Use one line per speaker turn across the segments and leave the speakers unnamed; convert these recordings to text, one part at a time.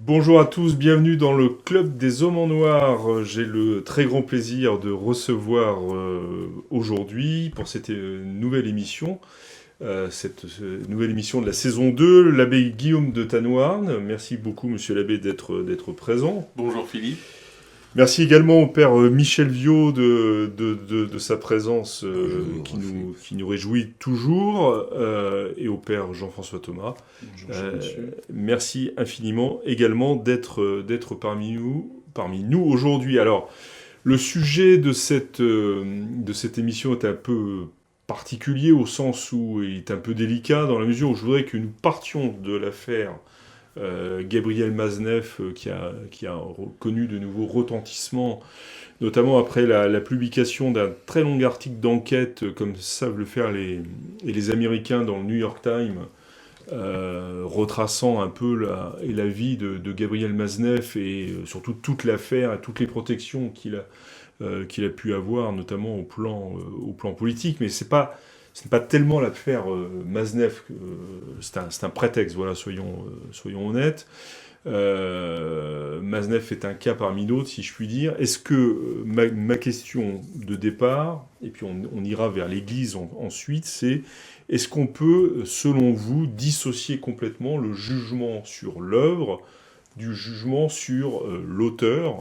Bonjour à tous, bienvenue dans le Club des Hommes en Noir. J'ai le très grand plaisir de recevoir aujourd'hui pour cette nouvelle émission, cette nouvelle émission de la saison 2, l'abbé Guillaume de Tanoirne. Merci beaucoup, monsieur l'abbé, d'être présent.
Bonjour Philippe.
Merci également au père Michel Viau de sa présence
Bonjour,
qui nous réjouit toujours, et au père Jean-François Thomas.
Bonjour monsieur.
Merci infiniment également d'être parmi nous aujourd'hui. Alors, le sujet de cette émission est un peu particulier au sens où il est un peu délicat dans la mesure où je voudrais que nous partions de l'affaire Gabriel Mazeneff qui a connu de nouveaux retentissements, notamment après la publication d'un très long article d'enquête, comme savent le faire les Américains dans le New York Times, retraçant un peu la vie de Gabriel Mazeneff et surtout toute l'affaire et toutes les protections qu'il a pu avoir, notamment au plan politique. Mais ce n'est pas tellement l'affaire Mazeneff, c'est un prétexte, voilà, soyons honnêtes. Mazeneff est un cas parmi d'autres, si je puis dire. Est-ce que ma question de départ, et puis on ira vers l'Église ensuite, c'est est-ce qu'on peut, selon vous, dissocier complètement le jugement sur l'œuvre du jugement sur l'auteur,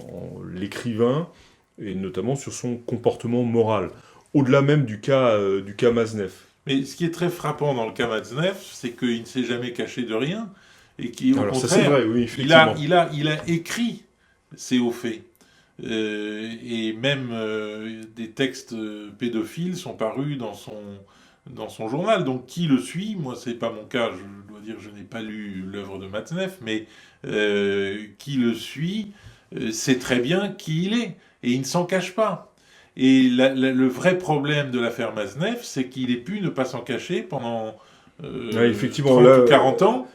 l'écrivain, et notamment sur son comportement moral, au-delà même du cas Mazeneff?
Mais ce qui est très frappant dans le cas Matzneff, c'est qu'il ne s'est jamais caché de rien et qu'au
Alors ça
contraire,
c'est vrai, oui, effectivement.
il a écrit ces hauts faits. Et même des textes pédophiles sont parus dans son journal. Donc qui le suit? Moi, c'est pas mon cas, je dois dire que je n'ai pas lu l'œuvre de Matzneff, mais qui le suit sait très bien qui il est. Et il ne s'en cache pas. Et le vrai problème de l'affaire Mazeneff, c'est qu'il ait pu ne pas s'en cacher pendant
Ouais, effectivement,
30
là,
ou 40 ans.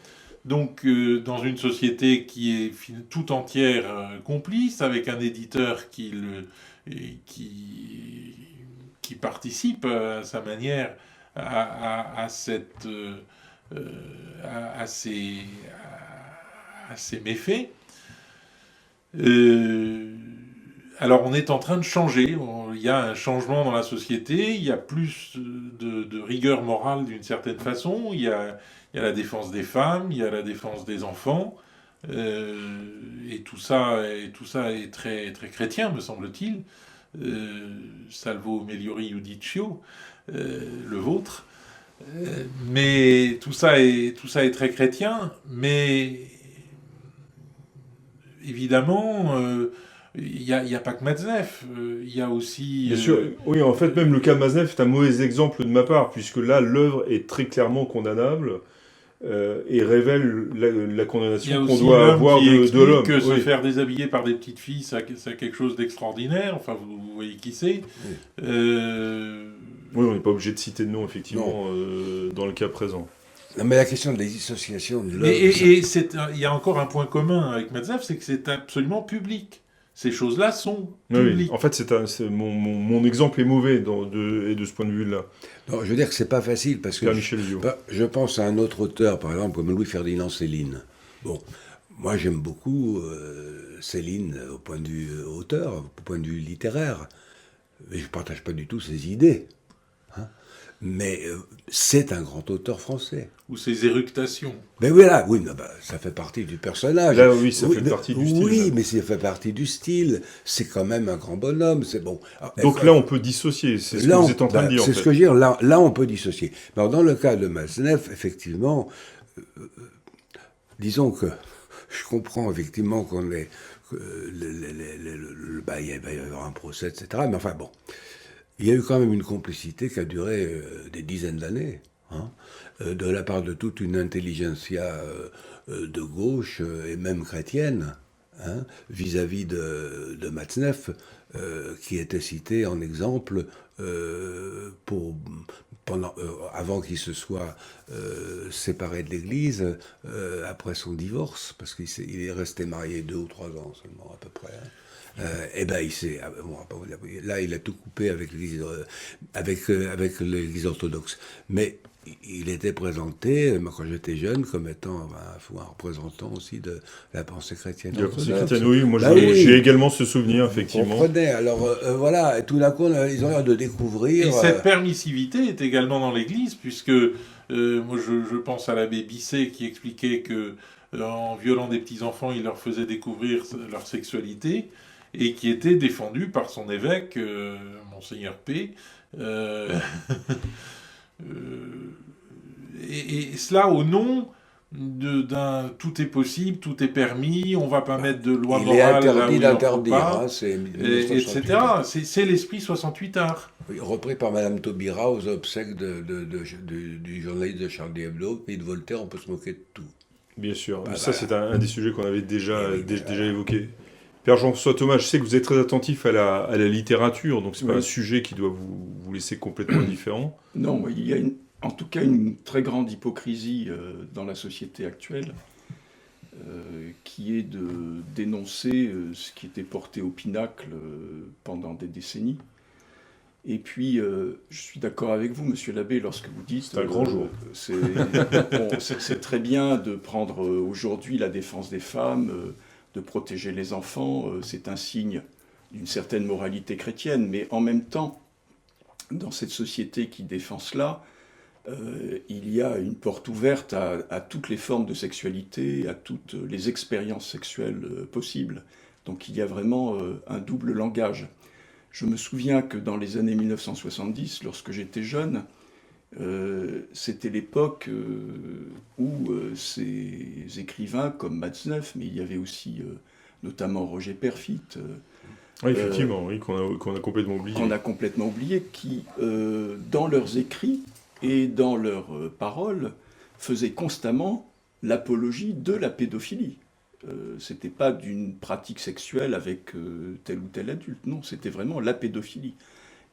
Donc, dans une société qui est tout entière complice, avec un éditeur qui participe à sa manière à ces méfaits. Alors on est en train de changer, il y a un changement dans la société, il y a plus de rigueur morale d'une certaine façon, il y a la défense des femmes, il y a la défense des enfants, et tout ça est très, très chrétien, me semble-t-il. Salvo meliori iudicio, le vôtre. Mais tout ça est très chrétien, mais évidemment, il n'y a pas que Matzneff, il y a aussi...
bien sûr, oui, en fait, même le cas Mazeneff est un mauvais exemple de ma part, puisque là, l'œuvre est très clairement condamnable et révèle la
Il y a
condamnation qu'on
aussi
doit
l'homme
avoir
qui
de
explique
l'homme.
que se
Oui.
faire déshabiller par des petites filles, ça a quelque chose d'extraordinaire. Enfin, vous voyez qui c'est.
Oui.
Oui, on n'est pas obligé de citer de nom, effectivement, dans le cas présent.
Non, mais la question de la dissociation de l'œuvre,
Il y a encore un point commun avec Matzneff, c'est que c'est absolument public. Ces choses-là sont
Oui, oui.
publiques.
En fait, mon exemple est mauvais et de ce point de vue-là.
non, je veux dire que c'est pas facile parce que
Père Michel Viau.
je pense à un autre auteur, par exemple, comme Louis-Ferdinand Céline. Bon, moi j'aime beaucoup Céline au point de vue auteur, au point de vue littéraire, mais je partage pas du tout ses idées. Hein. Mais c'est un grand auteur français.
Ou ces éructations.
Ben voilà, oui, non, ben, ça fait partie du personnage.
Là, oui, ça fait
mais-
partie du style.
Oui, mais ça fait partie du style. C'est quand même un grand bonhomme. C'est bon. Alors,
Donc là, on peut dissocier, c'est ce que
là,
vous êtes en train de dire, en
c'est
fait.
ce que je veux dire. Là, on peut dissocier. Alors, dans le cas de Mazeneff, effectivement, disons que je comprends effectivement qu'on est, que il va y avoir un procès, etc. Mais enfin bon, il y a eu quand même une complicité qui a duré des dizaines d'années, hein, de la part de toute une intelligentsia de gauche et même chrétienne, hein, vis-à-vis de Matzneff, qui était cité en exemple avant qu'il se soit séparé de l'Église après son divorce, parce qu'il est resté marié 2 ou 3 ans seulement à peu près. Et ben là il a tout coupé avec avec l'Église orthodoxe. Mais il était présenté, moi quand j'étais jeune, comme étant un représentant aussi de la pensée chrétienne.
De la pensée chrétienne, oui, moi
oui.
j'ai également ce souvenir, effectivement.
On comprenait, alors voilà, et tout d'un coup ils ont l'air de découvrir...
Et cette permissivité est également dans l'Église, puisque moi je pense à l'abbé Bisset qui expliquait que en violant des petits-enfants, il leur faisait découvrir leur sexualité, et qui était défendu par son évêque, Monseigneur P. Et cela au nom d'un tout est possible, tout est permis, on va pas mettre de loi morale.
Il est interdit
là où
d'interdire,
c'est etc. C'est l'esprit 68 art.
Oui, repris par Madame Taubira aux obsèques du journaliste de Charlie Hebdo, Pays de Voltaire, on peut se moquer de tout.
Bien sûr, ça c'est un des sujets qu'on avait déjà évoqué. Père Jean-François Thomas, je sais que vous êtes très attentif à la littérature, donc c'est pas un sujet qui doit vous laisser complètement indifférent.
Non, il y a en tout cas une très grande hypocrisie dans la société actuelle, qui est de dénoncer ce qui était porté au pinacle pendant des décennies. Et puis, je suis d'accord avec vous, monsieur l'abbé, lorsque vous dites...
C'est un grand jour.
C'est très bien de prendre aujourd'hui la défense des femmes, de protéger les enfants, c'est un signe d'une certaine moralité chrétienne, mais en même temps, dans cette société qui défend cela, il y a une porte ouverte à toutes les formes de sexualité, à toutes les expériences sexuelles possibles. Donc il y a vraiment un double langage. Je me souviens que dans les années 1970, lorsque j'étais jeune, c'était l'époque où ces écrivains comme Matzneff, mais il y avait aussi notamment Roger Perfit,
oui, effectivement, qu'on a complètement oublié.
Qu'on a complètement oublié, qui, dans leurs écrits et dans leurs paroles, faisaient constamment l'apologie de la pédophilie. C'était pas d'une pratique sexuelle avec tel ou tel adulte, non, c'était vraiment la pédophilie.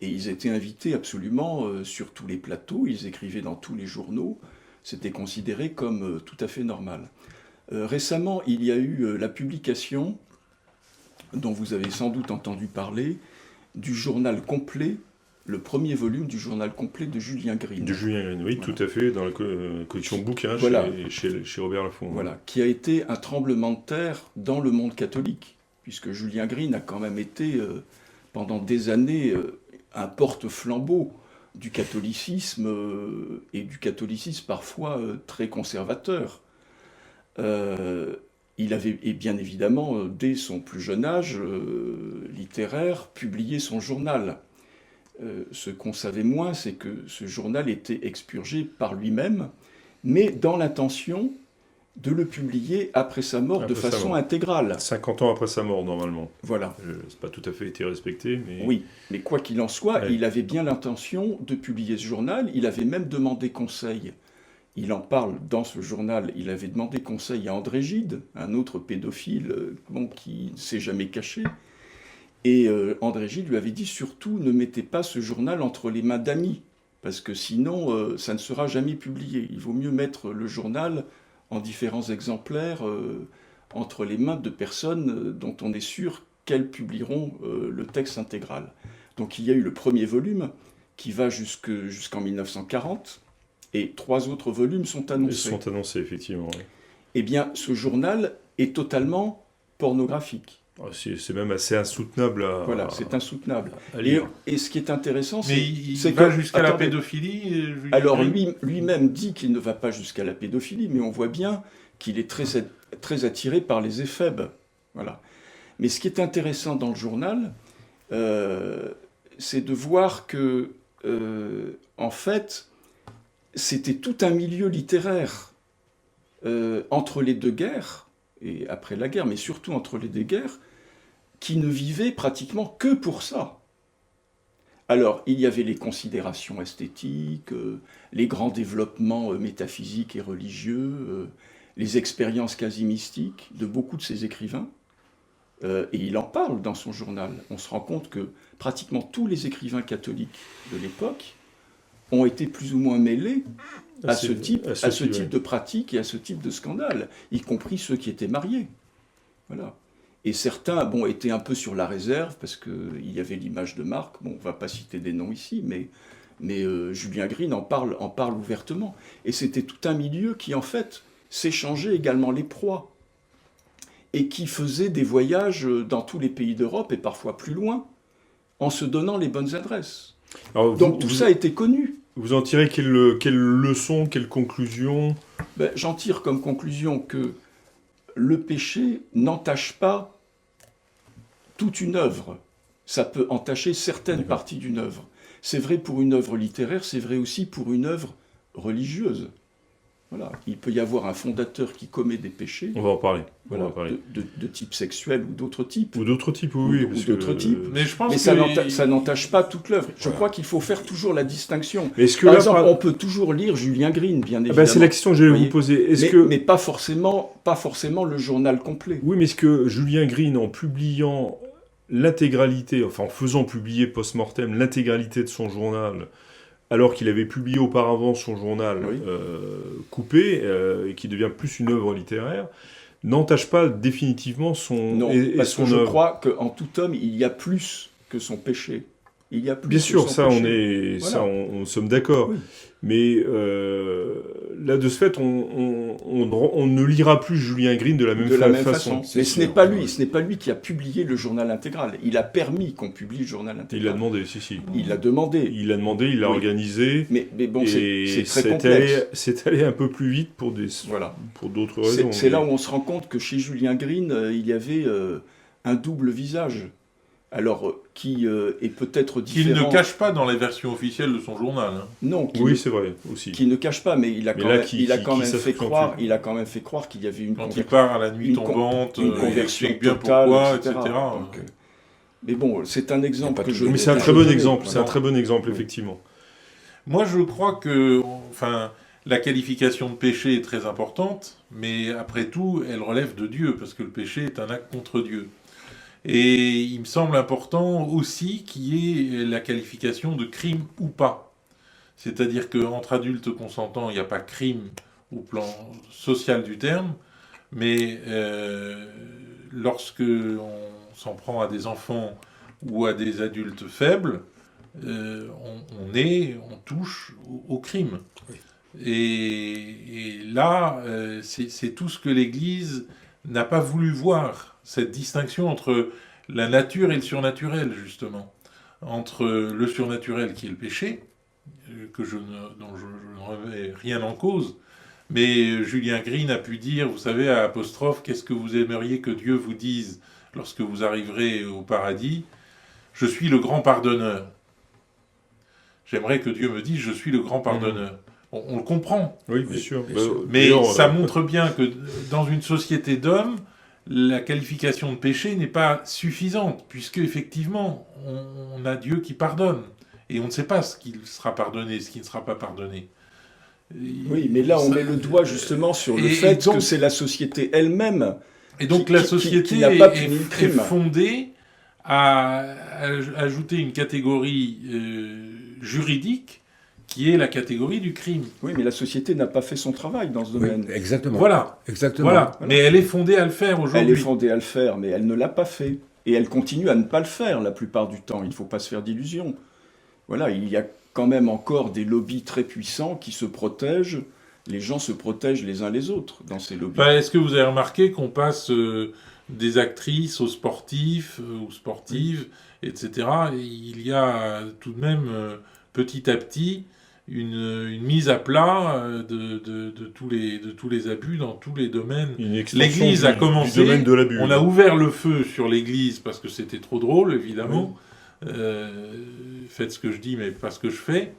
Et ils étaient invités absolument sur tous les plateaux, ils écrivaient dans tous les journaux, c'était considéré comme tout à fait normal. Récemment, il y a eu la publication, dont vous avez sans doute entendu parler, du journal complet, le premier volume du journal complet de Julien Green.
De Julien Green, oui, voilà. Tout à fait, dans la collection bouquin chez Robert Laffont.
Voilà, qui a été un tremblement de terre dans le monde catholique, puisque Julien Green a quand même été, pendant des années, un porte-flambeau du catholicisme, et du catholicisme parfois très conservateur. Il avait, et bien évidemment, dès son plus jeune âge littéraire, publié son journal. Ce qu'on savait moins, c'est que ce journal était expurgé par lui-même, mais dans l'intention de le publier après sa mort de façon intégrale.
50 ans après sa mort, normalement.
Voilà.
C'est pas tout à fait été respecté, mais...
Oui, mais quoi qu'il en soit, il avait bien l'intention de publier ce journal. Il avait même demandé conseil. Il en parle dans ce journal. Il avait demandé conseil à André Gide, un autre pédophile qui ne s'est jamais caché. Et André Gide lui avait dit, surtout, ne mettez pas ce journal entre les mains d'amis, parce que sinon, ça ne sera jamais publié. Il vaut mieux mettre le journal en différents exemplaires entre les mains de personnes dont on est sûr qu'elles publieront le texte intégral. Donc il y a eu le premier volume qui va jusqu'en 1940, et 3 autres volumes sont annoncés.
Ils sont annoncés, effectivement, oui.
Eh bien, ce journal est totalement pornographique.
C'est même assez insoutenable à...
Voilà, c'est insoutenable.
À lire.
Et ce qui est intéressant,
c'est qu'il va jusqu'à la pédophilie.
Alors lui-même dit qu'il ne va pas jusqu'à la pédophilie, mais on voit bien qu'il est très attiré par les éphèbes. Voilà. Mais ce qui est intéressant dans le journal, c'est de voir que, en fait, c'était tout un milieu littéraire entre les deux guerres, et après la guerre, mais surtout entre les deux guerres, qui ne vivait pratiquement que pour ça. Alors, il y avait les considérations esthétiques, les grands développements métaphysiques et religieux, les expériences quasi mystiques de beaucoup de ces écrivains, et il en parle dans son journal. On se rend compte que pratiquement tous les écrivains catholiques de l'époque ont été plus ou moins mêlés à ce type de pratique et à ce type de scandale, y compris ceux qui étaient mariés. Voilà. Et certains, étaient un peu sur la réserve, parce qu'il y avait l'image de Marc. On ne va pas citer des noms ici, mais Julien Green en parle ouvertement. Et c'était tout un milieu qui, en fait, s'échangeait également les proies, et qui faisait des voyages dans tous les pays d'Europe, et parfois plus loin, en se donnant les bonnes adresses.
Alors,
Donc tout ça était connu.
Vous en tirez quelle leçon, quelle conclusion ?
J'en tire comme conclusion que le péché n'entache pas toute une œuvre. Ça peut entacher certaines parties d'une œuvre. C'est vrai pour une œuvre littéraire, c'est vrai aussi pour une œuvre religieuse. Voilà. Il peut y avoir un fondateur qui commet des péchés.
On va en parler.
Voilà, de type sexuel ou d'autres types.
Ou d'autres types, oui.
Ou d'autres types.
Mais je pense
Mais ça n'entache pas toute l'œuvre. Je crois qu'il faut faire toujours la distinction. Par exemple, on peut toujours lire Julien Green, bien évidemment.
C'est la question que j'allais vous poser.
Mais pas forcément le journal complet.
Oui, mais est-ce que Julien Green, en publiant l'intégralité, en faisant publier post-mortem l'intégralité de son journal, alors qu'il avait publié auparavant son journal coupé, et qui devient plus une œuvre littéraire, n'entache pas définitivement son
Non, parce que
son
je
œuvre.
Crois qu'en tout homme, il y a plus que son péché. Il y a plus
Bien
que
sûr,
son
ça,
péché.
ça, on sommes d'accord.
Oui.
Mais là, de ce fait, on ne lira plus Julien Green de la même façon.
Mais ce n'est pas lui qui a publié le journal intégral. Il a permis qu'on publie le journal intégral.
Il l'a demandé, si.
Il l'a demandé.
Il l'a organisé.
Mais bon, c'est très
c'est
complexe.
C'est allé un peu plus vite pour d'autres raisons.
C'est là où on se rend compte que chez Julien Green, il y avait un double visage. Alors, qui est peut-être différent...
Qu'il ne cache pas dans les versions officielles de son journal. Hein.
Non.
C'est vrai, aussi.
Qui ne cache pas, mais il a quand même fait croire qu'il y avait une...
Quand il part à la nuit tombante,
une conversion
il explique bien
totale,
pourquoi,
etc.
Donc,
mais bon, c'est un exemple que je...
Mais c'est un très bon exemple, effectivement.
Moi, je crois que... la qualification de péché est très importante, mais après tout, elle relève de Dieu, parce que le péché est un acte contre Dieu. Et il me semble important aussi qu'il y ait la qualification de crime ou pas. C'est-à-dire qu'entre adultes consentants, il n'y a pas crime au plan social du terme, mais lorsque on s'en prend à des enfants ou à des adultes faibles, on touche au crime. Oui. Et là, c'est tout ce que l'Église n'a pas voulu voir, cette distinction entre la nature et le surnaturel, justement. Entre le surnaturel qui est le péché, dont je ne remets rien en cause, mais Julien Green a pu dire, vous savez, à apostrophe, qu'est-ce que vous aimeriez que Dieu vous dise lorsque vous arriverez au paradis ? Je suis le grand pardonneur. J'aimerais que Dieu me dise, je suis le grand pardonneur. On le comprend.
Oui, bien sûr.
Mais ça montre bien que dans une société d'hommes, la qualification de péché n'est pas suffisante, puisque effectivement, on a Dieu qui pardonne. Et on ne sait pas ce qui sera pardonné, ce qui ne sera pas pardonné.
Oui, mais là, on met le doigt justement sur le fait que c'est la société elle-même.
Et donc la société est fondée à ajouter une catégorie juridique qui est la catégorie du crime.
Oui, mais la société n'a pas fait son travail dans ce domaine.
Oui, exactement.
Voilà. Mais elle est fondée à le faire aujourd'hui.
Elle est fondée à le faire, mais elle ne l'a pas fait. Et elle continue à ne pas le faire la plupart du temps. Il ne faut pas se faire d'illusions. Voilà, il y a quand même encore des lobbies très puissants qui se protègent. Les gens se protègent les uns les autres dans ces lobbies.
Est-ce que vous avez remarqué qu'on passe des actrices aux sportifs ou sportives, etc. Et il y a tout de même, petit à petit, une mise à plat de tous les abus dans tous les domaines. L'Église a commencé,
du domaine de l'abus.
On a ouvert le feu sur l'Église parce que c'était trop drôle, évidemment. Faites ce que je dis, mais pas ce que je fais.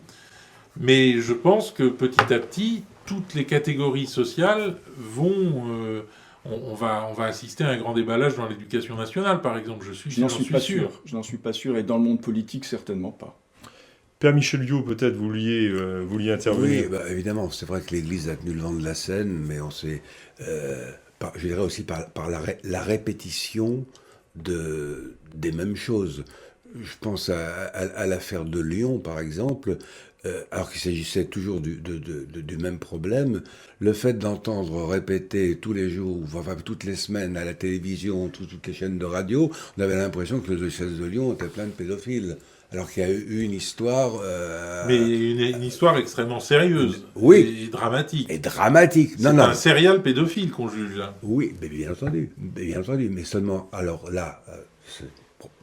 Mais je pense que petit à petit, toutes les catégories sociales vont... on va assister à un grand déballage dans l'éducation nationale, par exemple.
Je n'en suis pas sûr. Je n'en suis pas sûr, et dans le monde politique, certainement pas.
Père Michel Viaud, peut-être, vous vouliez intervenir.
Oui, évidemment, c'est vrai que l'Église a tenu le vent de la scène, mais on s'est, je dirais aussi par la répétition des mêmes choses. Je pense à l'affaire de Lyon, par exemple, alors qu'il s'agissait toujours du même problème. Le fait d'entendre répéter tous les jours, enfin toutes les semaines à la télévision, toutes les chaînes de radio, on avait l'impression que le diocèse de Lyon était plein de pédophiles. Alors qu'il y a eu une histoire...
Mais une histoire extrêmement sérieuse
oui,
et dramatique.
et dramatique.
C'est un serial pédophile qu'on juge là.
Oui, mais bien entendu, mais seulement, alors là,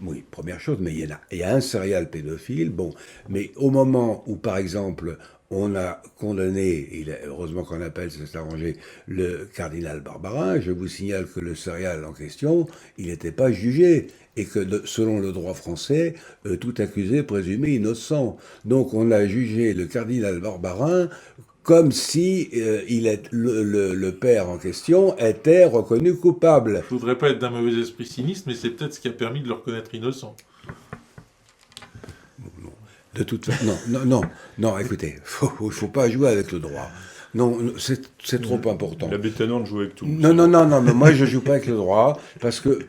oui, première chose, mais il y a un serial pédophile, bon, mais au moment où, par exemple, on a condamné, heureusement qu'on appelle, ça s'est arrangé, le cardinal Barbarin, je vous signale que le serial en question, il n'était pas jugé, et que selon le droit français, tout accusé est présumé innocent. Donc on a jugé le cardinal Barbarin comme si le père en question était reconnu coupable.
Je voudrais pas être d'un mauvais esprit sinistre, mais c'est peut-être ce qui a permis de le reconnaître innocent.
De toute façon, non, écoutez, faut pas jouer avec le droit. Non, c'est trop important.
L'abbé Tannant joue avec tout.
Non, mais moi je joue pas avec le droit, parce que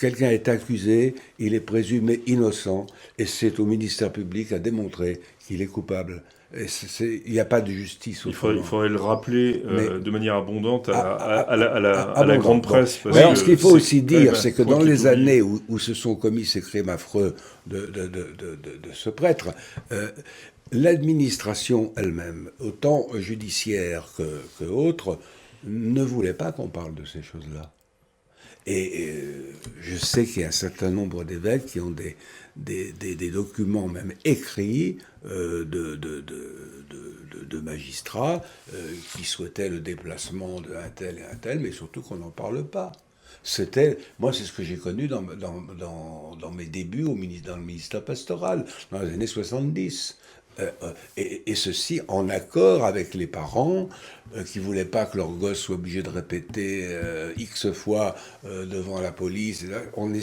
quelqu'un est accusé, il est présumé innocent, et c'est au ministère public à démontrer qu'il est coupable. Il n'y a pas de justice.
Il faudrait le rappeler de manière abondante à la grande presse.
Parce alors, ce qu'il faut aussi dire, c'est que dans les années où se sont commis ces crimes affreux de ce prêtre, l'administration elle-même, autant judiciaire que autre, ne voulait pas qu'on parle de ces choses-là. Et je sais qu'il y a un certain nombre d'évêques qui ont des documents même écrits de magistrats qui souhaitaient le déplacement d'un tel et un tel, mais surtout qu'on n'en parle pas. Moi, c'est ce que j'ai connu dans mes débuts dans le ministère pastoral, dans les années 70. Et ceci en accord avec les parents qui ne voulaient pas que leur gosse soit obligé de répéter X fois devant la police. On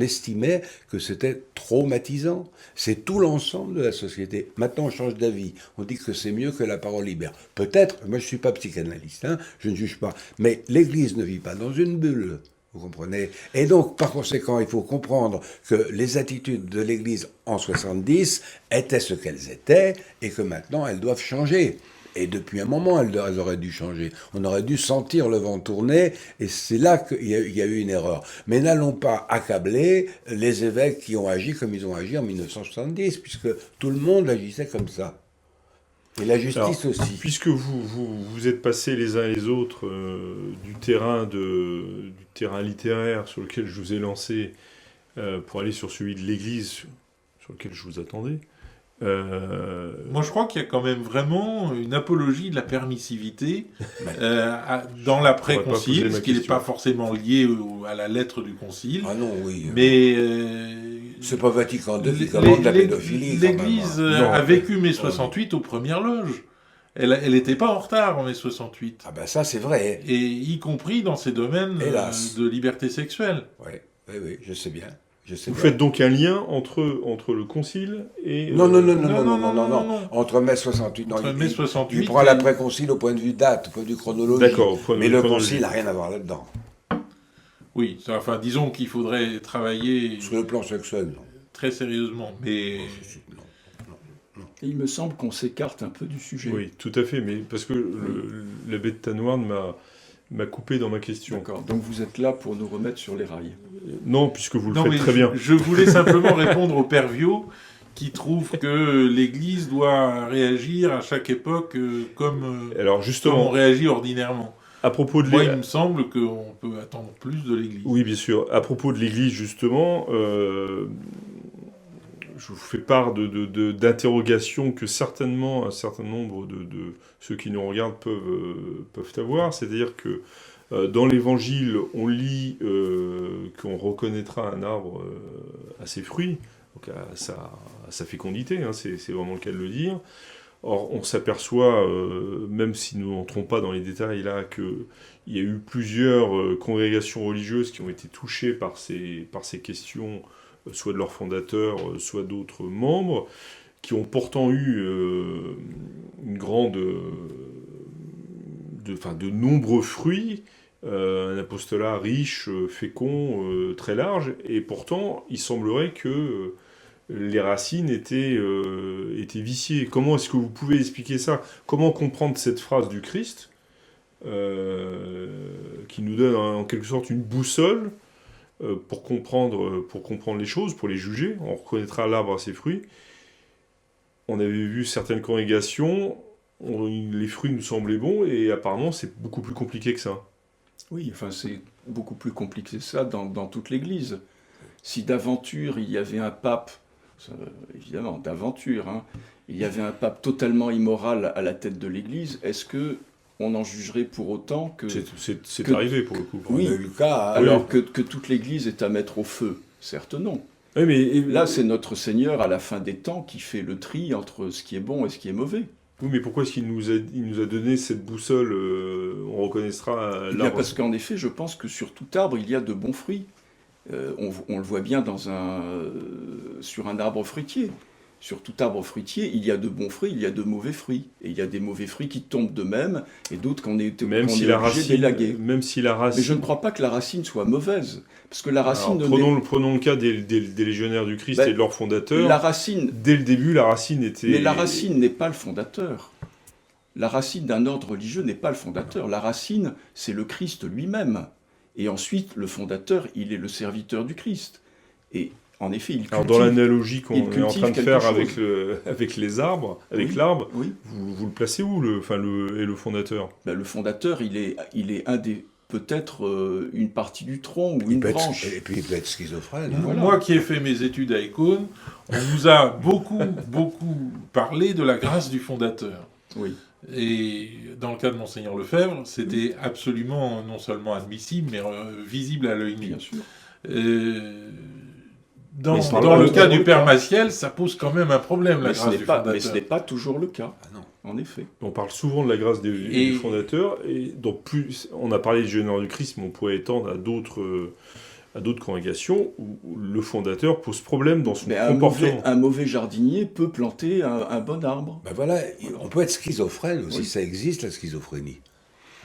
estimait que c'était traumatisant. C'est tout l'ensemble de la société. Maintenant, on change d'avis. On dit que c'est mieux que la parole libère. Peut-être, moi je ne suis pas psychanalyste, je ne juge pas. Mais l'Église ne vit pas dans une bulle. Vous comprenez ? Et donc, par conséquent, il faut comprendre que les attitudes de l'Église en 70 étaient ce qu'elles étaient et que maintenant, elles doivent changer. Et depuis un moment, elles auraient dû changer. On aurait dû sentir le vent tourner et c'est là qu'il y a eu une erreur. Mais n'allons pas accabler les évêques qui ont agi comme ils ont agi en 1970, puisque tout le monde agissait comme ça. Et la justice aussi.
Puisque vous êtes passés les uns et les autres du terrain littéraire sur lequel je vous ai lancé pour aller sur celui de l'Église sur lequel je vous attendais.
Moi, je crois qu'il y a quand même vraiment une apologie de la permissivité dans l'après-concile, ce qui n'est pas forcément lié à la lettre du concile.
Ah non, oui.
Mais
c'est pas Vatican II qui commande la pédophilie.
L'Église a vécu mai 68 aux premières loges. Elle n'était pas en retard en mai 68.
Ah ben ça, c'est vrai.
Et y compris dans ces domaines de liberté sexuelle.
Oui, je sais bien.
Vous faites donc un lien entre le concile et...
Non. Entre mai 68.
Entre mai 68
il prend l'après-concile au point de vue date, au point de vue chronologie.
D'accord.
Mais le concile n'a rien à voir là-dedans.
Oui, enfin, disons qu'il faudrait travailler...
Sur le plan sexuel, non.
Très sérieusement, mais...
Non. Il me semble qu'on s'écarte un peu du sujet.
Oui, tout à fait, mais parce que l'abbé de Tannouarn m'a coupé dans ma question.
D'accord, donc vous êtes là pour nous remettre sur les rails.
Non, puisque vous le faites très bien.
Je voulais simplement répondre au père Viot, qui trouve que l'Église doit réagir à chaque époque comme on réagit ordinairement.
À propos de
Moi, il me semble qu'on peut attendre plus de l'Église.
Oui, bien sûr. À propos de l'Église, justement, je vous fais part d'interrogations que certainement un certain nombre de ceux qui nous regardent peuvent avoir. C'est-à-dire que dans l'Évangile, on lit qu'on reconnaîtra un arbre à ses fruits, donc à sa fécondité, c'est vraiment le cas de le dire. Or, on s'aperçoit, même si nous n'entrons pas dans les détails là, qu'il y a eu plusieurs congrégations religieuses qui ont été touchées par ces questions, soit de leurs fondateurs, soit d'autres membres, qui ont pourtant eu de nombreux fruits, un apostolat riche, fécond, très large, et pourtant, il semblerait que les racines étaient viciées. Comment est-ce que vous pouvez expliquer ça? Comment comprendre cette phrase du Christ qui nous donne en quelque sorte une boussole pour comprendre les choses, pour les juger? On reconnaîtra l'arbre à ses fruits. On avait vu certaines congrégations, les fruits nous semblaient bons, et apparemment c'est beaucoup plus compliqué que ça.
Oui, enfin c'est beaucoup plus compliqué que ça dans toute l'Église. Si d'aventure il y avait un pape, évidemment d'aventure, hein, il y avait un pape totalement immoral à la tête de l'Église, est-ce que on en jugerait pour autant que...
C'est arrivé pour le coup.
Oui,
On a eu le cas,
alors que toute l'Église est à mettre au feu. Certes non.
Oui, mais
Là c'est notre Seigneur à la fin des temps qui fait le tri entre ce qui est bon et ce qui est mauvais.
oui, mais pourquoi est-ce qu'il nous a donné cette boussole? On reconnaîtra
Eh bien,
l'arbre.
parce qu'en effet, je pense que sur tout arbre, il y a de bons fruits. On le voit bien sur un arbre fruitier. Sur tout arbre fruitier, il y a de bons fruits, il y a de mauvais fruits. Et il y a des mauvais fruits qui tombent d'eux-mêmes, et d'autres qu'on est,
Même
qu'on
si
est
la
obligé
racine,
d'élaguer.
même si la
Mais je
racine.
ne crois pas que la racine soit mauvaise. Parce que la racine...
Alors, prenons le cas des légionnaires du Christ
Ben,
et de leur fondateur.
la racine...
Dès le début, la racine était.
Mais la racine n'est pas le fondateur. La racine d'un ordre religieux n'est pas le fondateur. La racine, c'est le Christ lui-même. Et ensuite, le fondateur, il est le serviteur du Christ. Et en effet, il
Alors,
cultive...
dans l'analogie qu'on
il
est en
cultive
train de
quelque
faire
chose.
avec les arbres, avec
Oui,
l'arbre,
oui.
vous le placez où, le fondateur?
Ben, le fondateur, il est peut-être une partie du tronc ou
il
une
peut être,
branche.
et puis il peut être schizophrène. hein.
Voilà.
Moi qui ai fait mes études à Icône, on nous a beaucoup parlé de la grâce du fondateur.
Oui.
Et dans le cas de Monseigneur Lefebvre, c'était absolument non seulement admissible, mais visible à l'œil nu.
Bien sûr.
Dans
Mais ce n'est
dans
pas
le
toujours
cas
le
du
cas.
Père Maciel, ça pose quand même un problème, la
Mais ce
grâce
n'est
du
pas,
fondateur.
mais ce n'est pas toujours le cas,
Ah non.
en effet.
On parle souvent de la grâce
Et-
du fondateur, et donc on a parlé du Général du Christ, mais on pourrait étendre à d'autres congrégations où le fondateur pose problème dans son
Mais
comportement.
un mauvais jardinier peut planter un bon arbre.
Ben voilà, on peut être schizophrène aussi,
Oui.
ça existe la schizophrénie.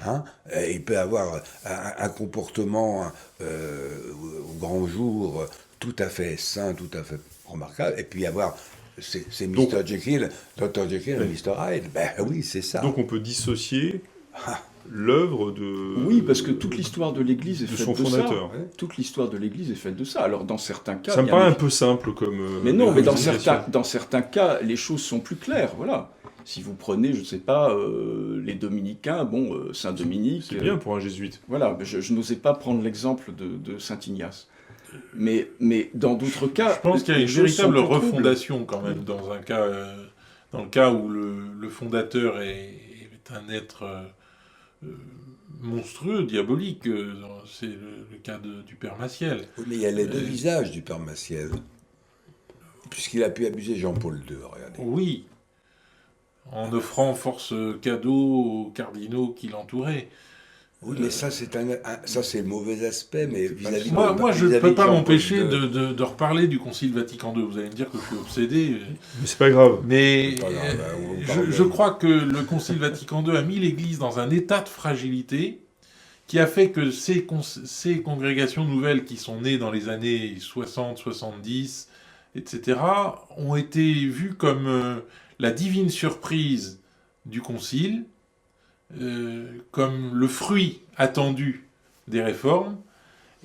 Hein. Et il peut avoir un comportement au grand jour tout à fait sain, tout à fait remarquable, et puis avoir c'est
Donc-
Mr. Jekyll, Dr. Jekyll et Mr. Hyde. Ben oui, c'est ça.
Donc on peut dissocier
Ah.
l'œuvre de...
Oui, parce que toute l'histoire de l'Église est
de
faite
son
de ça.
fondateur.
Toute l'histoire de l'Église est faite de ça. Alors dans certains cas...
Ça me
bien
paraît un
évidemment-
peu simple comme...
Mais non, mais dans
explication.
certains cas, les choses sont plus claires, voilà. Si vous prenez, je ne sais pas, les dominicains, Saint-Dominique...
C'est bien pour un jésuite.
Voilà, je n'osais pas prendre l'exemple de Saint-Ignace. Mais dans d'autres cas...
Je pense qu'il y a
les
une
choses
véritable
sont plus troubles.
refondation quand même dans le cas où le fondateur est un être monstrueux, diabolique. C'est le cas du Père Maciel.
Oui, mais il y a les deux visages du Père Maciel. Puisqu'il a pu abuser Jean-Paul II, regardez.
Oui, en offrant force cadeaux aux cardinaux qui l'entouraient.
Oui, mais ça, ça c'est le mauvais aspect, mais vis-à-vis de
Moi, je ne
vis-à-vis
peux
de
pas
Jean-Paul
m'empêcher
II.
de reparler du Concile Vatican II. Vous allez me dire que je suis obsédé.
Mais c'est pas grave.
Mais
Pas grave, on parle
je
de-
crois que le Concile Vatican II a mis l'Église dans un état de fragilité qui a fait que ces congrégations nouvelles qui sont nées dans les années 60, 70, etc., ont été vues comme la divine surprise du Concile, comme le fruit attendu des réformes,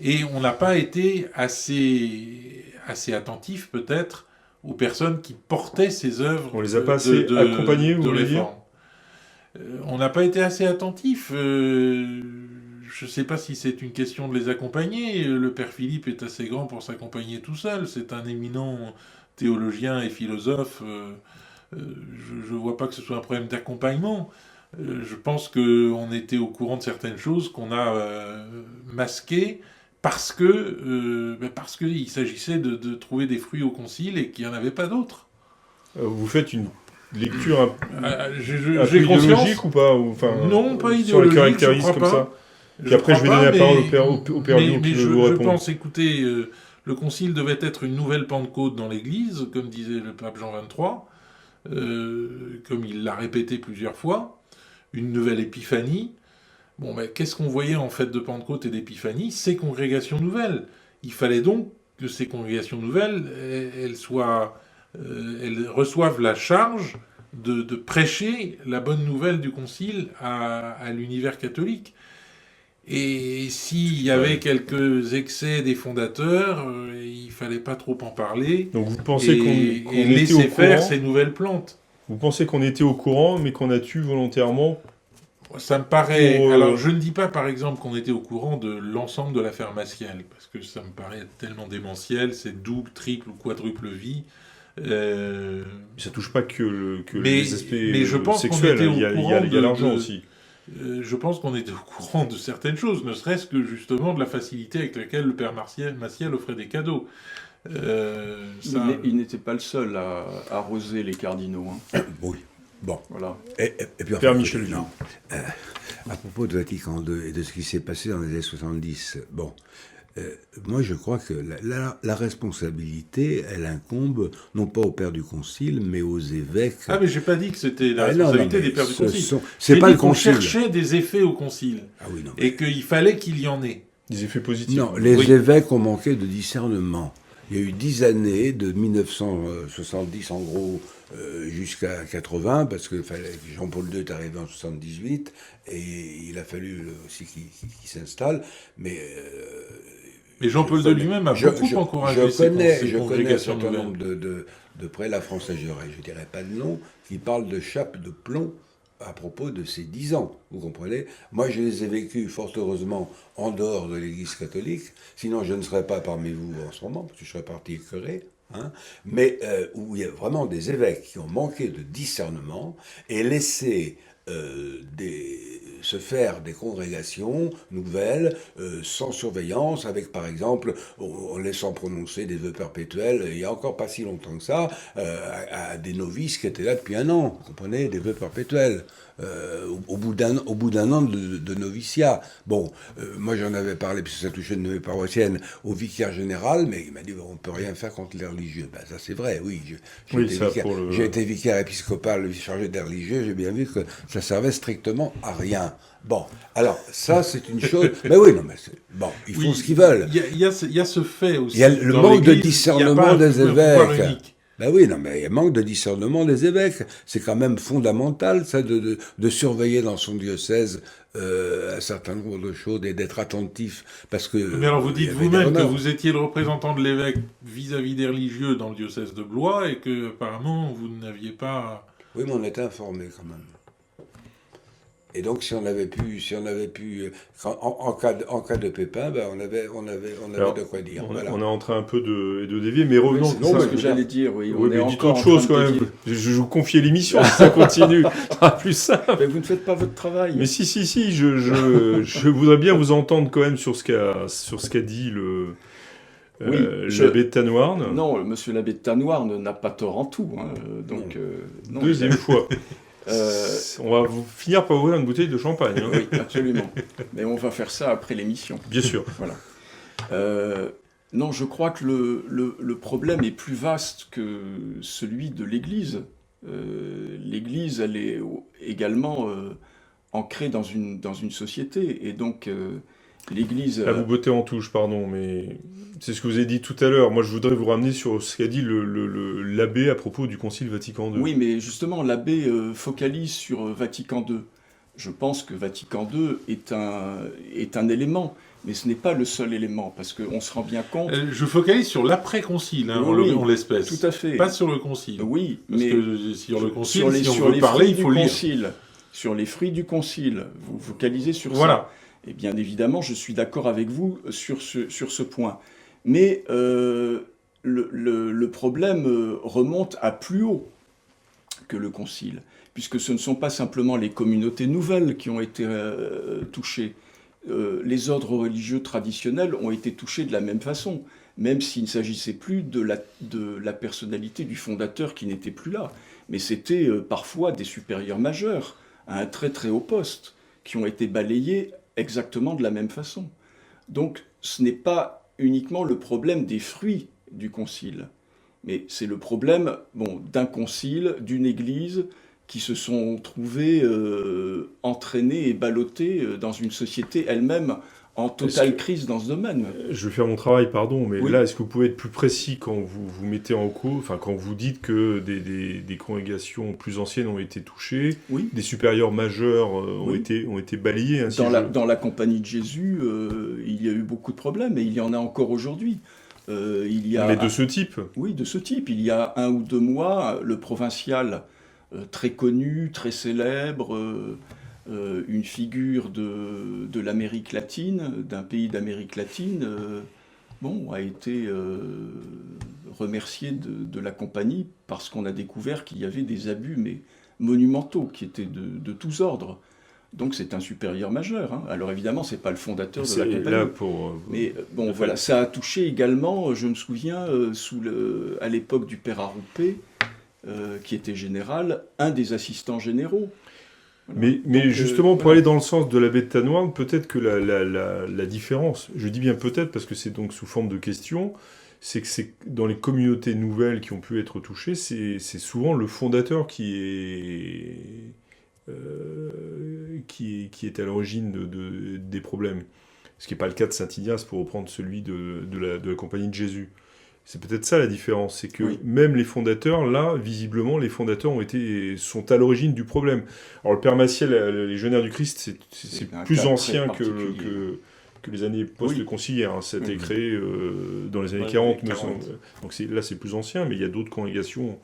et on n'a pas été assez attentif peut-être aux personnes qui portaient ces œuvres.
On les a pas assez accompagnées, vous
de
voulez dire
réforme. On n'a pas été assez attentif. Je ne sais pas si c'est une question de les accompagner. Le père Philippe est assez grand pour s'accompagner tout seul. C'est un éminent théologien et philosophe. Je ne vois pas que ce soit un problème d'accompagnement. Je pense qu'on était au courant de certaines choses qu'on a masquées parce qu'il s'agissait de trouver des fruits au concile et qu'il n'y en avait pas d'autres.
Vous faites une lecture un peu
J'ai conscience.
idéologique ou pas
Non, pas
sur les
idéologique,
caractéristiques
je
comme
crois
ça.
pas.
Puis après, je vais donner la parole au Père Lyon qui
mais
veut
je,
vous
je
répondre.
pense, écoutez, le concile devait être une nouvelle Pentecôte dans l'Église, comme disait le pape Jean XXIII, comme il l'a répété plusieurs fois, une nouvelle épiphanie. Bon, mais qu'est-ce qu'on voyait en fête de Pentecôte et d'Épiphanie? Ces congrégations nouvelles. Il fallait donc que ces congrégations nouvelles, elles reçoivent la charge de prêcher la bonne nouvelle du Concile à l'univers catholique. Et s'il y avait quelques excès des fondateurs, il fallait pas trop en parler.
Donc vous pensez qu'on
et
était au
laisser faire
courant.
ces nouvelles plantes.
Vous pensez qu'on était au courant, mais qu'on a tué volontairement?
Ça me paraît...
Pour,
Alors, je ne dis pas, par exemple, qu'on était au courant de l'ensemble de l'affaire Maciel, parce que ça me paraît tellement démentiel, c'est double, triple ou quadruple vie.
Ça touche pas que
Mais
les aspects
je pense qu'on
sexuels,
était au
il y a
courant
l'argent
de-
aussi.
Je pense qu'on était au courant de certaines choses, ne serait-ce que justement de la facilité avec laquelle le père Maciel offrait des cadeaux.
Il n'était pas le seul à arroser les cardinaux. Hein.
Oui. Bon.
Voilà.
Et puis,
Père Michel Vieux.
non. À propos de Vatican II et de ce qui s'est passé dans les années 70, bon, moi je crois que la responsabilité, elle incombe non pas au père du concile, mais aux évêques.
Ah, mais j'ai pas dit que c'était la
Ah, non,
responsabilité
non, mais
des pères du concile.
c'est
J'ai
pas
dit
le
qu'on
concile.
cherchait des effets au concile,
Ah oui, non. Mais-
et qu'il fallait qu'il y en ait.
Des effets positifs.
Non, les
Oui.
évêques ont manqué de discernement. Il y a eu 10 années, de 1970 en gros jusqu'à 80, parce que Jean-Paul II est arrivé en 78, et il a fallu aussi qu'il s'installe. Mais
Jean-Paul II lui-même a beaucoup encouragé ces
je connais un
congrégations
certain
nouvelles.
nombre de prélats français, je dirais pas de nom, qui parlent de chape de plomb à propos de ces 10 ans, vous comprenez? Moi, je les ai vécus, fort heureusement, en dehors de l'Église catholique, sinon je ne serais pas parmi vous en ce moment, parce que je serais parti écœuré, hein, mais où il y a vraiment des évêques qui ont manqué de discernement et laissé se faire des congrégations nouvelles sans surveillance, avec par exemple, en laissant prononcer des vœux perpétuels, il y a encore pas si longtemps que ça, à des novices qui étaient là depuis 1 an, vous comprenez, des vœux perpétuels. Au bout d'un an de noviciat. Bon, moi j'en avais parlé, puisque ça touchait une paroissienne, au vicaire général, mais il m'a dit on ne peut rien faire contre les religieux. Ben, ça c'est vrai, oui. J'ai été vicaire épiscopal chargé des religieux, j'ai bien vu que ça servait strictement à rien. Bon, alors ça c'est une chose. Mais oui, non, mais bon, ils font ce qu'ils veulent.
Il y a ce fait aussi.
Il y a le
Dans
manque de
l'Église,
discernement
il y a pas
des
un pouvoir
évêques.
unique.
Ben oui, non, mais il y a manque de discernement des évêques. C'est quand même fondamental, ça, de surveiller dans son diocèse un certain nombre de choses et d'être attentif. Parce que.
Mais alors vous
il y
dites
avait des
vous-même que
remords.
vous étiez le représentant de l'évêque vis-à-vis des religieux dans le diocèse de Blois et que apparemment vous n'aviez pas...
Oui, mais on était informés quand même. Et donc, si on avait pu, en cas de pépin, ben, on avait
Alors,
de quoi dire.
On
Voilà.
est en train un peu de dévier, mais revenons.
C'est
Non,
ce
mais-
que j'allais dire, oui.
Oui,
On est
mais dites
encore
autre
en
chose
train
quand
de
même.
dévier.
Je vous confiais l'émission si ça continue. Ce sera plus simple.
Mais vous ne faites pas votre travail.
Mais si, je voudrais bien vous entendre quand même sur ce qu'a dit
Oui,
l'abbé de Tanoirne.
Non, monsieur l'abbé de Tanoirne n'a pas tort en tout. Hein, donc, non.
Deuxième fois.
Euh,
On va finir par ouvrir une bouteille de champagne. Hein.
Oui, absolument. Mais on va faire ça après l'émission.
Bien sûr.
Voilà. Non, je crois que le problème est plus vaste que celui de l'Église. L'Église, elle est également ancrée dans une société. Et donc, l'Église...
À vous botter en touche, pardon, mais c'est ce que vous avez dit tout à l'heure. Moi, je voudrais vous ramener sur ce qu'a dit l'abbé à propos du Concile Vatican II.
Oui, mais justement, l'abbé focalise sur Vatican II. Je pense que Vatican II est un élément, mais ce n'est pas le seul élément, parce qu'on se rend bien compte...
Je focalise sur l'après-concile, hein,
Oui,
en l'espèce.
Tout à fait.
Pas sur le concile.
Oui,
Parce
mais
que sur le concile,
sur les,
si on
sur
veut
les
parler,
fruits
il faut
du
lire.
concile, sur les fruits du concile, vous focalisez sur
Voilà.
ça. Et bien évidemment, je suis d'accord avec vous sur ce point. Mais le problème remonte à plus haut que le concile, puisque ce ne sont pas simplement les communautés nouvelles qui ont été touchées. Les ordres religieux traditionnels ont été touchés de la même façon, même s'il ne s'agissait plus de la personnalité du fondateur qui n'était plus là. Mais c'était parfois des supérieurs majeurs, à un très très haut poste, qui ont été balayés exactement de la même façon. Donc ce n'est pas uniquement le problème des fruits du concile, mais c'est le problème d'un concile, d'une église qui se sont trouvés entraînés et ballottés dans une société elle-même en totale crise dans ce domaine.
Je vais faire mon travail, pardon, mais
Oui.
là, est-ce que vous pouvez être plus précis quand vous mettez en cause, enfin, quand vous dites que des congrégations plus anciennes ont été touchées,
Oui.
des supérieurs majeurs ont
Oui.
été balayés, hein, si
Dans la compagnie de Jésus, il y a eu beaucoup de problèmes, et il y en a encore aujourd'hui.
mais de ce type.
Oui, de ce type. Il y a 1 ou 2 mois, le provincial, très connu, très célèbre, une figure de l'Amérique latine, d'un pays d'Amérique latine, a été remercié de la compagnie parce qu'on a découvert qu'il y avait des abus mais monumentaux qui étaient de tous ordres. Donc c'est un supérieur majeur, hein. Alors évidemment, c'est pas le fondateur de la
C'est
compagnie.
là pour.
Mais voilà, ça a touché également, je me souviens, à l'époque du père Aroupé, qui était général, un des assistants généraux. Voilà.
Mais
Donc,
justement, pour
voilà.
aller dans le sens de l'abbé de Tanoirne, peut-être que la différence, je dis bien peut-être parce que c'est donc sous forme de question, c'est que c'est dans les communautés nouvelles qui ont pu être touchées, c'est souvent le fondateur qui est à l'origine des problèmes. Ce qui n'est pas le cas de Saint-Ignace, pour reprendre celui de la Compagnie de Jésus. C'est peut-être ça la différence, c'est que
Oui.
même les fondateurs, là, visiblement, les fondateurs sont à l'origine du problème. Alors le Père Massiel, les Légionnaires du Christ, c'est
un
plus
cas
ancien
très
que
particulier.
les années post-conciliaires. Hein. Ça a été
Mhm.
créé dans les années
Ouais,
40,
les
me
40.
semble. Donc là, c'est plus ancien, mais il y a d'autres congrégations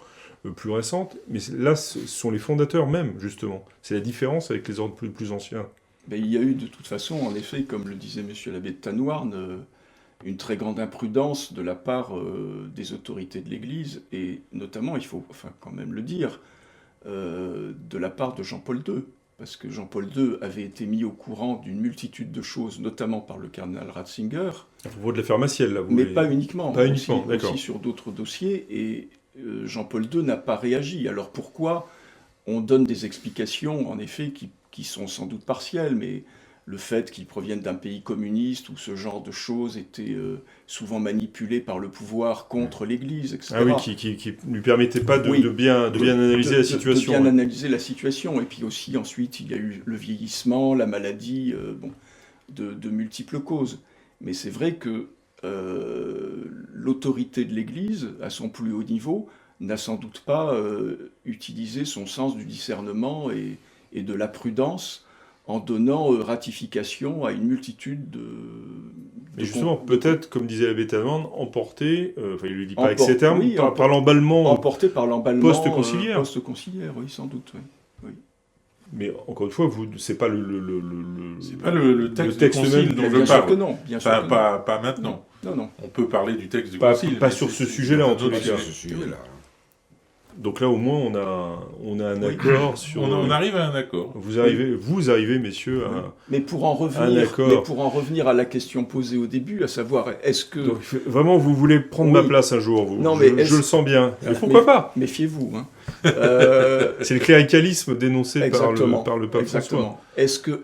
plus récentes. Mais là, ce sont les fondateurs même, justement. C'est la différence avec les ordres plus anciens.
Ben, il y a eu de toute façon, en effet, comme le disait monsieur l'abbé de Tanoirne, une très grande imprudence de la part des autorités de l'Église, et notamment, il faut quand même le dire, de la part de Jean-Paul II, parce que Jean-Paul II avait été mis au courant d'une multitude de choses, notamment par le cardinal Ratzinger,
À propos de l'affaire Massiel, là, vous
mais
voulez-
pas uniquement,
Pas
aussi,
uniquement, d'accord.
aussi sur d'autres dossiers, et Jean-Paul II n'a pas réagi. Alors pourquoi on donne des explications, en effet, qui sont sans doute partielles, mais le fait qu'ils proviennent d'un pays communiste où ce genre de choses étaient souvent manipulées par le pouvoir contre l'Église, etc.
Ah oui, qui lui permettait pas
Oui.
de bien analyser la situation.
De bien
ouais.
analyser la situation. Et puis aussi, ensuite, il y a eu le vieillissement, la maladie, de multiples causes. Mais c'est vrai que l'autorité de l'Église, à son plus haut niveau, n'a sans doute pas utilisé son sens du discernement et de la prudence en donnant ratification à une multitude de...
Mais justement, peut-être, comme disait l'abbé Tanoirne, emporté, il ne le dit pas avec
Empor-
ces termes,
oui,
par l'emballement.
emporté par l'emballement
Post-conciliaire.
Post-conciliaire, oui, sans doute. Oui.
Mais encore une fois, c'est pas
C'est pas le texte du concile
même
dont
Bien
je
sûr
parle.
que non. Bien sûr que non.
Pas maintenant.
Non.
On peut parler du texte du
Pas
concile.
pas
mais
sur
c'est-
ce sujet-là, en tous les
autre
cas.
Sur ce sujet-là.
Donc là, au moins, on a un accord sur.
On arrive à un accord.
Vous arrivez, messieurs, à.
Mais pour en
Un accord.
revenir à la question posée au début, à savoir, est-ce que...
Donc, vraiment, vous voulez prendre
Oui.
ma place un jour, vous.
Non, mais
je
est-ce-
le sens bien. Mais
Voilà,
pourquoi pas
Méfiez-vous. Hein.
C'est le cléricalisme dénoncé
Exactement.
par le pape François.
Exactement.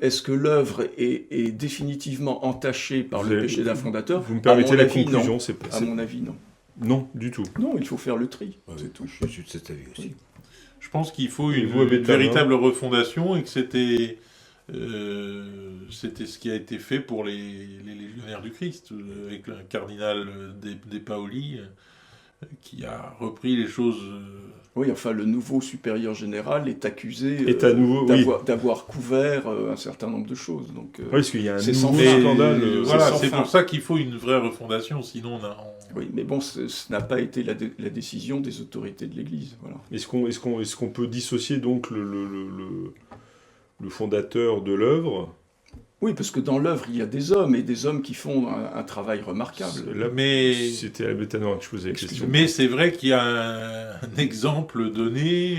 Est-ce que l'œuvre est définitivement entachée par le péché d'un fondateur?
Vous me permettez
À mon
la
avis,
conclusion,
non.
c'est
À mon avis, non.
non, du tout.
Non, il faut faire le tri.
Ouais,
C'est tout.
Je suis de cet avis aussi.
Je pense qu'il faut
Et
une
vous, Abbé Tanoirne
véritable refondation et que c'était ce qui a été fait pour les légionnaires du Christ, avec le cardinal De Paoli, qui a repris les choses.
Oui, enfin, le nouveau supérieur général est accusé
Est à nouveau, oui.
d'avoir couvert un certain nombre de choses. Donc,
Oui, parce qu'il y a un
c'est sans
nouveau
fin.
scandale.
Voilà,
sans
c'est
fin.
pour ça qu'il faut une vraie refondation, sinon
oui, mais bon, ce n'a pas été la décision des autorités de l'Église. Voilà.
Est-ce qu'on peut dissocier donc le fondateur de l'œuvre?
Oui, parce que dans l'œuvre, il y a des hommes, et des hommes qui font un travail remarquable.
Là,
Mais-
c'était l'abbé Tanoirne que je posais la question.
Mais c'est vrai qu'il y a un exemple donné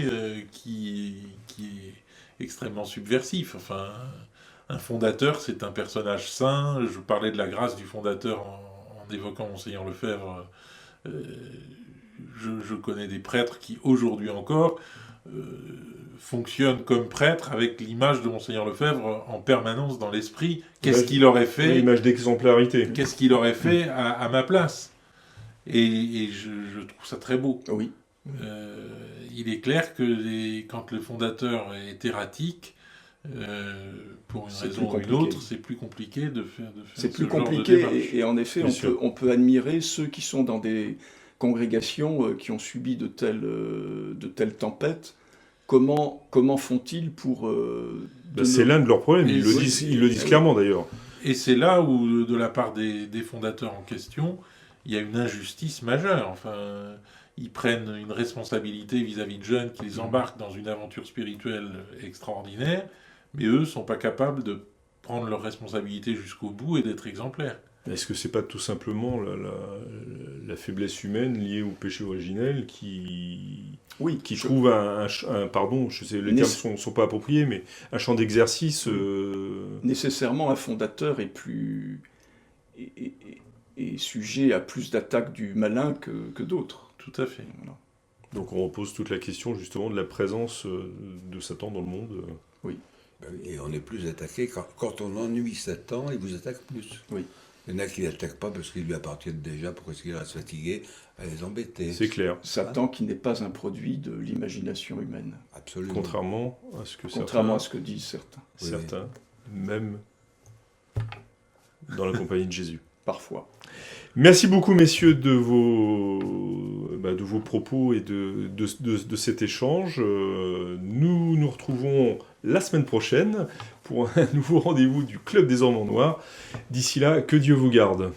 qui est extrêmement subversif. Enfin, un fondateur, c'est un personnage saint. Je parlais de la grâce du fondateur en évoquant Monseigneur Lefebvre. Je connais des prêtres qui, aujourd'hui encore, fonctionnent comme prêtres avec l'image de Monseigneur Lefebvre en permanence dans l'esprit. Qu'est-ce qu'il aurait fait
L'image d'exemplarité.
Qu'est-ce qu'il aurait fait à ma place? Et je trouve ça très beau.
Oui.
il est clair que quand le fondateur est erratique, pour une raison ou une autre, c'est plus compliqué de faire
c'est
ce
plus
genre de
compliqué,
démarche.
et en effet, on peut admirer ceux qui sont dans des congrégations qui ont subi de telles tempêtes. Comment font-ils pour...
c'est l'un de leurs problèmes,
Et
ils le disent clairement d'ailleurs.
Et c'est là où, de la part des fondateurs en question, il y a une injustice majeure. Enfin, ils prennent une responsabilité vis-à-vis de jeunes qui les embarquent dans une aventure spirituelle extraordinaire, mais eux ne sont pas capables de prendre leurs responsabilités jusqu'au bout et d'être exemplaires.
Est-ce que c'est pas tout simplement la faiblesse humaine liée au péché originel qui trouve pardon, je sais, les termes sont pas appropriés, mais un champ d'exercice...
Nécessairement, un fondateur est sujet à plus d'attaques du malin que d'autres.
Tout à fait.
Voilà.
Donc on repose toute la question justement de la présence de Satan dans le monde.
Oui.
Et on est plus attaqué quand on ennuie Satan, il vous attaque plus.
Oui.
Il y en a qui ne l'attaquent pas parce qu'ils lui appartiennent déjà, pourquoi est-ce qu'il reste fatigué à les embêter.
C'est clair.
Satan qui n'est pas un produit de l'imagination humaine.
Absolument.
Contrairement à ce que
disent certains.
Certains, même dans la compagnie de Jésus.
Parfois.
Merci beaucoup, messieurs, de vos propos et de cet échange. Nous nous retrouvons la semaine prochaine pour un nouveau rendez-vous du Club des Ormans Noirs. D'ici là, que Dieu vous garde.